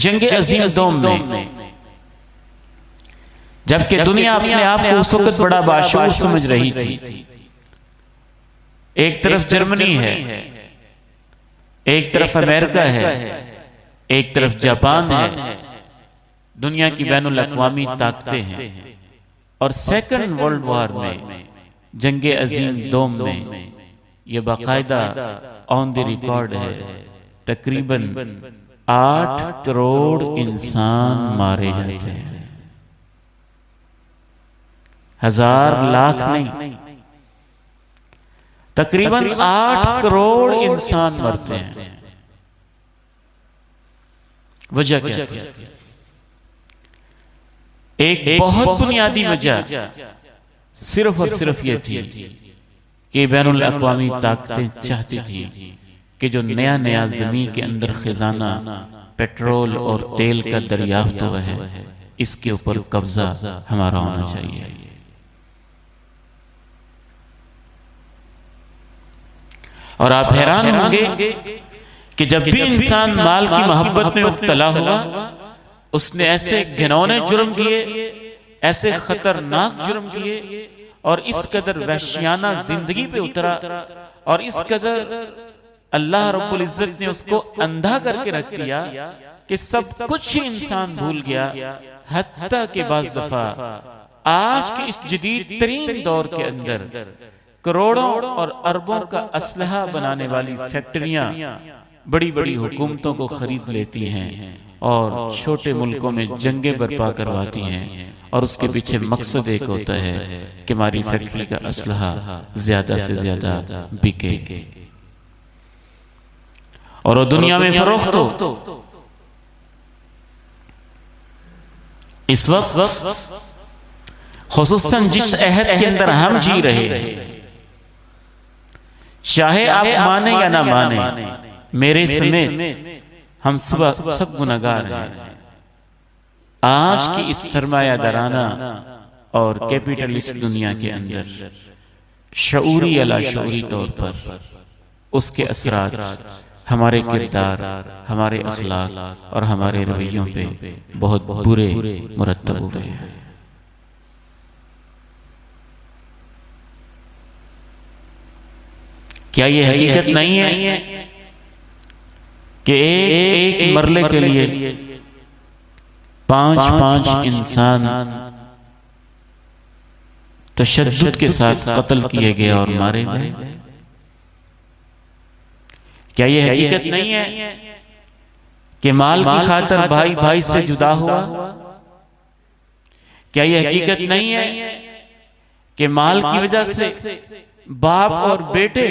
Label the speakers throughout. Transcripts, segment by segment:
Speaker 1: जंगे अजीम दोम में, जबकि दुनिया अपने आप को उस वक्त बड़ा बाशऊर समझ रही थी। एक तरफ जर्मनी है, एक तरफ अमेरिका है, एक तरफ जापान है, दुनिया की बैनुल अक़वामी ताकतें हैं। और सेकंड वर्ल्ड वॉर में, जंगे अजीम दोम में, यह बाकायदा ऑन द रिकॉर्ड है, तकरीबन 8 करोड़ इंसान मारे जाते हैं। हजार लाख नहीं, तकरीबन 8 करोड़ इंसान मरते हैं। वजह क्या थी? एक बहुत बुनियादी वजह सिर्फ और सिर्फ ये थी कि बैनुल अक़वामी ताकतें चाहती थी कि जो नया नया ज़मीन के अंदर खजाना पेट्रोल और तेल का दरियाफ्त हुआ है, इसके ऊपर कब्जा हमारा होना चाहिए। और आप हैरान होंगे कि जब भी इंसान माल की मोहब्बत में मुब्तला हुआ, उसने ऐसे घिनौने जुर्म किए, ऐसे खतरनाक जुर्म किए, और इस कदर वहशियाना जिंदगी पे उतरा, और इस कदर अल्लाह रब्बुल इज्जत ने उसको अंधा करके रख दिया कि सब कुछ ही इंसान भूल गया। हत्ता के बाद दफा आज के इस जदीद तरीन दौर के अंदर करोड़ों और अरबों का असलहा बनाने वाली फैक्ट्रियां बड़ी बड़ी हुकूमतों को खरीद लेती हैं और छोटे मुल्कों में जंगें बर्पा करवाती हैं, और उसके पीछे मकसद एक होता है कि हमारी फैक्ट्री का असलहा ज्यादा से ज्यादा बिके और वो दुनिया में फरोख्त हो। इस वक्त खुसूसन जिस अहद के अंदर हम जी रहे हैं, चाहे आप माने या ना माने, मेरे समेत हम सब गुनहगार हैं। आज की इस सरमायादाराना और कैपिटलिस्ट दुनिया के अंदर शऊरी या लाशऊरी तौर पर उसके असरात हमारे किरदार, हमारे अखलाक और हमारे रवैयों पे बहुत बुरे मुरत्तब हुए हैं। क्या ये हकीकत नहीं है कि एक मरले के लिए 5-5 इंसान तशद्दुद के साथ कत्ल किए गए और मारे गए? क्या ये हकीकत नहीं है कि माल की खातिर भाई भाई से जुदा हुआ? क्या ये हकीकत नहीं है कि माल की वजह से बाप और बेटे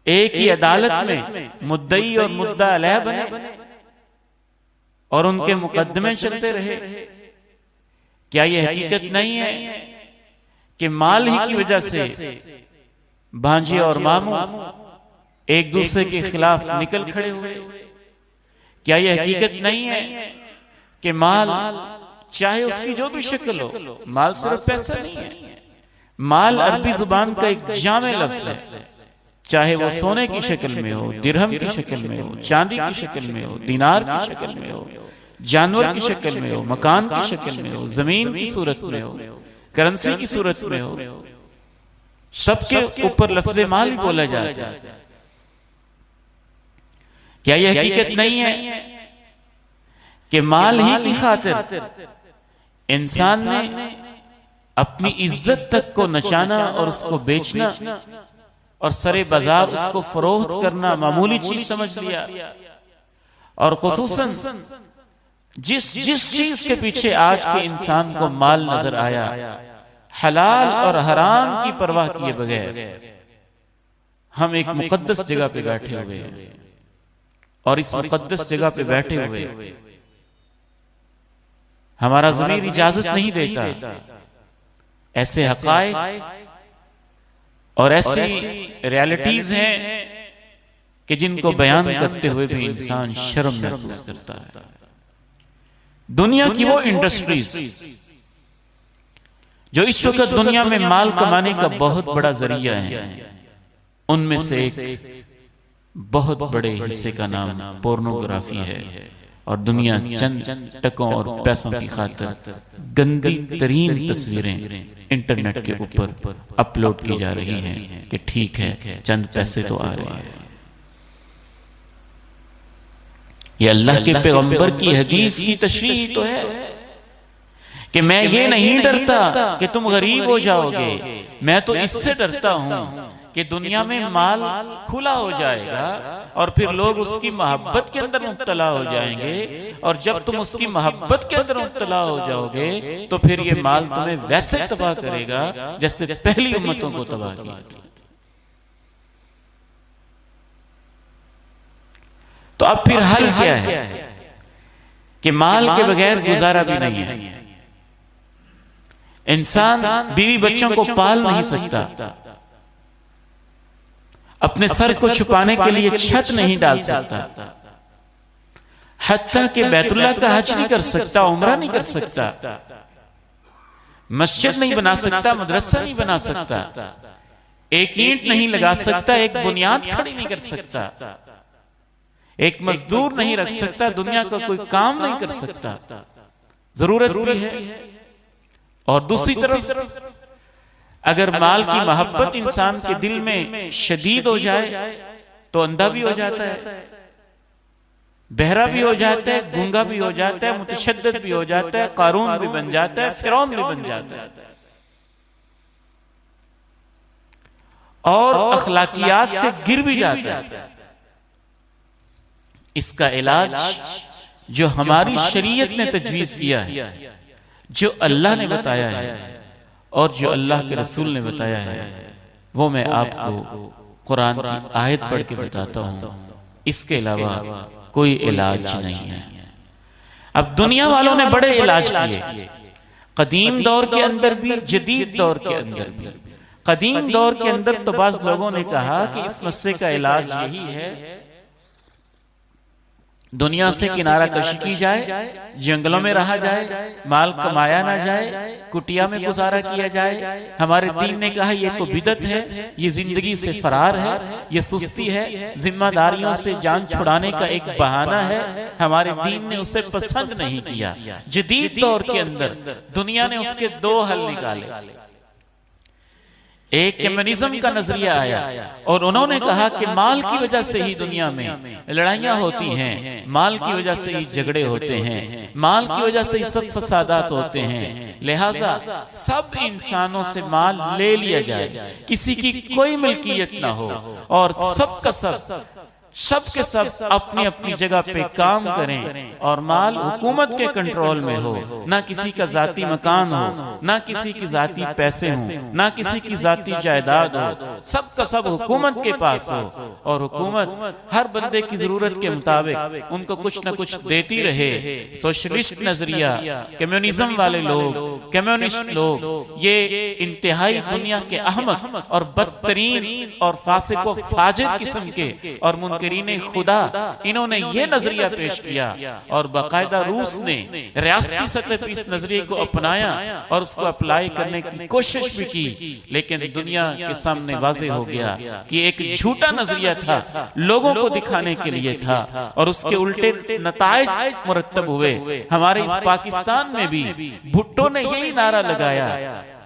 Speaker 1: एक ही अदालत में मुद्दई और मुद्दा अलैह बने और उनके मुकदमे चलते रहे? क्या यह हकीकत नहीं है कि माल ही की वजह से भांजे और मामू एक दूसरे के खिलाफ निकल खड़े हुए? क्या यह हकीकत नहीं है कि माल चाहे उसकी जो भी शक्ल हो, माल सिर्फ पैसा नहीं है, माल अरबी जुबान का एक जामे लफ्ज है, चाहे वो सोने की शक्ल में हो, दिरहम की शक्ल में हो, चांदी की शक्ल में हो, दिनार की शक्ल में हो, जानवर की शक्ल में हो, मकान की शक्ल में हो, जमीन की सूरत में हो, करेंसी की सूरत में हो, सबके ऊपर लफ्ज माल ही बोला जाता है। क्या यह हकीकत नहीं है कि माल ही की खातिर इंसान ने अपनी इज्जत तक को नचाना और उसको बेचना और सरे बाजार उसको फरोख्त करना मामूली चीज समझ लिया? और खुसूसन जिस चीज के पीछे आज के इंसान को माल नजर आया, हलाल और हराम की परवाह किए बगैर हम एक मुकद्दस जगह पे बैठे हुए हैं, और इस मुकद्दस जगह पे बैठे हुए हमारा ज़मीर इजाजत नहीं देता ऐसे हक़ाइक़ और ऐसी रियलिटीज हैं कि जिनको बयान करते हुए भी इंसान शर्म महसूस करता है। दुनिया की वो इंडस्ट्रीज जो इस वक्त दुनिया में माल कमाने का बहुत बड़ा जरिया है, उनमें से एक बहुत बड़े हिस्से का नाम पोर्नोग्राफी है और दुनिया चंद टकों और पैसों की खातिर गंदी तरीन तस्वीरें इंटरनेट के ऊपर अपलोड की जा रही हैं कि ठीक है चंद पैसे तो आ रहे हैं। ये अल्लाह के पैगंबर की हदीस की तशरीह तो है कि मैं ये नहीं डरता कि तुम गरीब हो जाओगे, मैं तो इससे डरता हूं कि दुनिया में माल खुला हो जाएगा और फिर लोग उसकी मोहब्बत के अंदर मुब्तला हो जाएंगे, और जब तुम उसकी मोहब्बत के अंदर मुब्तला हो जाओगे तो फिर ये माल तुम्हें वैसे तबाह करेगा जैसे पहली उम्मतों को तबाह किया। तो अब फिर हल क्या है कि माल के बगैर गुजारा भी नहीं है। इंसान बीवी बच्चों को पाल नहीं सकता, अपने सर को छुपाने के लिए छत नहीं डाल सकता, हत्ता कि बैतुल्लाह का हज नहीं कर सकता, उम्रा नहीं कर सकता, मस्जिद नहीं बना सकता, मदरसा नहीं बना सकता, एक ईंट नहीं लगा सकता, एक बुनियाद खड़ी नहीं कर सकता, एक मजदूर नहीं रख सकता, दुनिया का कोई काम नहीं कर सकता। जरूरत भी है। और दूसरी तरफ अगर माल की मोहब्बत इंसान के दिल में शदीद हो जाए तो अंधा भी हो जाता है, बहरा भी हो जाता है, गूंगा भी हो जाता है, मुतशद्दिद भी हो जाता है, कारून भी बन जाता है, फिरौन भी बन जाता है, और अखलाकियात से गिर भी जाता है। इसका इलाज जो हमारी शरीयत ने तजवीज किया है, जो अल्लाह ने बताया है और जो अल्लाह के रसूल ने बताया है, वो मैं आपको कुरान की आयत पढ़ के बताता हूं। इसके अलावा कोई इलाज नहीं है। अब दुनिया वालों ने बड़े इलाज किए, कदीम दौर के अंदर भी, जदीद दौर के अंदर भी। कदीम दौर के अंदर तो बाज़ लोगों ने कहा कि इस मसले का इलाज यही है दुनिया से किनारा कशी की जाए, जंगलों में रहा जाए, माल कमाया ना जाए, कुटिया में गुजारा किया जाए। हमारे दीन ने कहा ये तो बिदत है, ये जिंदगी से फरार है, ये सुस्ती है, जिम्मेदारियों से जान छुड़ाने का एक बहाना है। हमारे दीन ने उसे पसंद नहीं किया। जदीद दौर के अंदर दुनिया ने उसके दो हल निकाले। एक कम्युनिज्म का नजरिया आया और उन्होंने कहा कि माल की वजह से ही दुनिया में लड़ाइयां होती हैं, माल की वजह से ही झगड़े होते हैं, माल की वजह से ही सब फसादात होते हैं, लिहाजा सब इंसानों से माल ले लिया जाए, किसी की कोई मिल्कियत ना हो और सब के सब अपनी अपनी जगह पे काम करें और माल हुकूमत के कंट्रोल में हो, ना किसी का जाती मकान हो, ना किसी की जाती पैसे हो, ना किसी की जाती जायदाद हो, सब का सब हुकूमत के पास हो और हुकूमत हर बंदे की जरूरत के मुताबिक उनको कुछ न कुछ देती रहे। सोशलिस्ट नजरिया, कम्युनिज्म वाले लोग, कम्युनिस्ट लोग, ये इंतहाई दुनिया के अहमक और बदतरीन और फासिक व फाजिर किस्म के और मुनकरीन खुदा, इन्होंने ये नजरिया पेश किया और बाकायदा रूस ने रियासती सतह पर इस नजरिए को अपनाया और उसको अप्लाई करने की कोशिश भी की, लेकिन दुनिया के सामने वाज़ेह हो गया कि एक झूठा नजरिया था, लोगों को दिखाने के लिए था और उसके उल्टे नताइज मुरत्तब हुए। हमारे इस पाकिस्तान में भी भुट्टो ने यही नारा लगाया,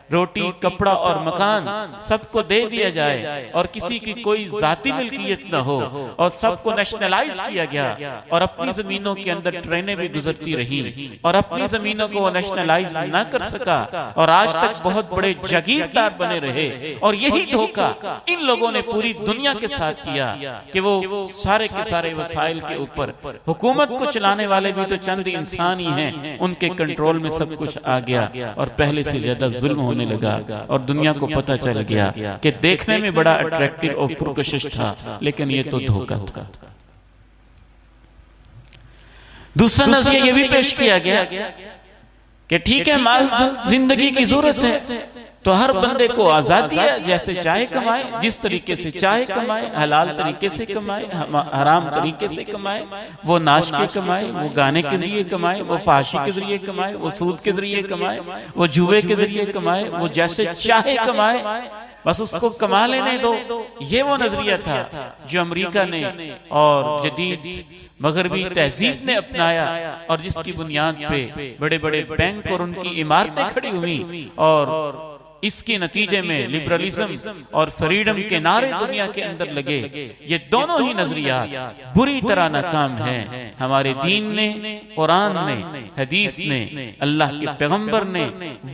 Speaker 1: रोटी, कपड़ा और मकान सबको दे दिया जाए और किसी की कोई जाती मिल्कियत न हो और सबको नेशनलाइज किया गया और अपनी जमीनों के अंदर ट्रेनें भी गुजरती रही और अपनी जमीनों को वो नेशनलाइज न कर सका और आज तक बहुत बड़े जागीरदार बने रहे। और यही धोखा इन लोगों ने पूरी दुनिया के साथ किया कि वो सारे के सारे वसाइल के ऊपर, हुकूमत को चलाने वाले भी तो चंद इंसान ही हैं, उनके कंट्रोल में सब कुछ आ गया और पहले से ज्यादा जुल्म होने लगा और दुनिया को पता चल गया कि देखने में बड़ा अट्रैक्टिव और पुरकशिश था, लेकिन ये तो धोखा था। दूसरा नजरिया ये भी पेश किया गया कि ठीक है, माल जिंदगी की जरूरत है तो हर बंदे को आजादी है, जैसे चाहे कमाए, जिस तरीके से चाहे कमाए, हलाल तरीके से कमाए, हराम तरीके से कमाए, वो नाच के कमाए, वो गाने के जरिए कमाए, वो फाशी के जरिए कमाए, वो सूद के जरिए कमाए, वो जुए के जरिए कमाए, वो जैसे चाहे कमाए, बस उसको कमा लेने दो। ये वो नजरिया था जो अमेरिका ने और जदीद मगरबी तहजीब ने अपनाया और जिसकी बुनियाद पे बड़े बड़े बैंक और उनकी इमारतें खड़ी हुई और इसके नतीजे में लिबरलिज्म और फ्रीडम के नारे दुनिया के अंदर लगे। ये दोनों ही नजरिया बुरी तरह नाकाम हैं। हमारे दीन ने, कुरान ने, हदीस ने, अल्लाह के पैगंबर ने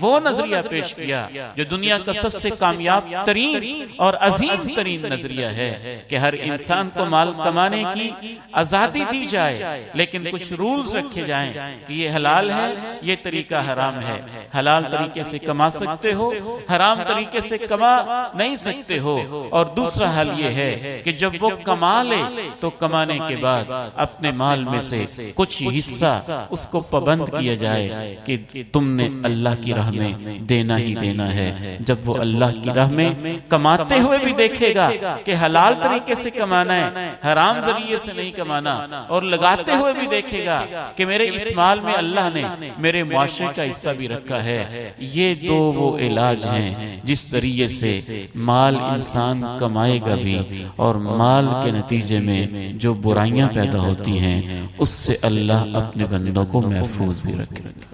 Speaker 1: वो नजरिया पेश किया जो दुनिया का सबसे कामयाब तरीन और अजीम तरीन नजरिया है कि हर इंसान को माल कमाने की आजादी दी जाए, लेकिन कुछ रूल्स रखे जाएं कि ये हलाल है, ये तरीका हराम है। हलाल तरीके से कमा सकते हो, हराम तरीके से कमा नहीं सकते हो। और दूसरा हाल ये है कि जब वो कमा ले तो कमाने के बाद अपने माल में से कुछ हिस्सा उसको पाबंद किया जाए कि तुमने अल्लाह की राह में देना ही देना है। जब वो अल्लाह की राह में कमाते हुए भी देखेगा कि हलाल तरीके से कमाना है, हराम जरिए से नहीं कमाना, और लगाते हुए भी देखेगा कि मेरे इस माल में अल्लाह ने मेरे मुआशरे का हिस्सा भी रखा है। ये दो वो इलाज हैं जिस जरिए से माल इंसान कमाएगा भी और माल के नतीजे में जो बुराइयां पैदा होती हैं उससे अल्लाह अपने बंदों को महफूज भी रखेगा।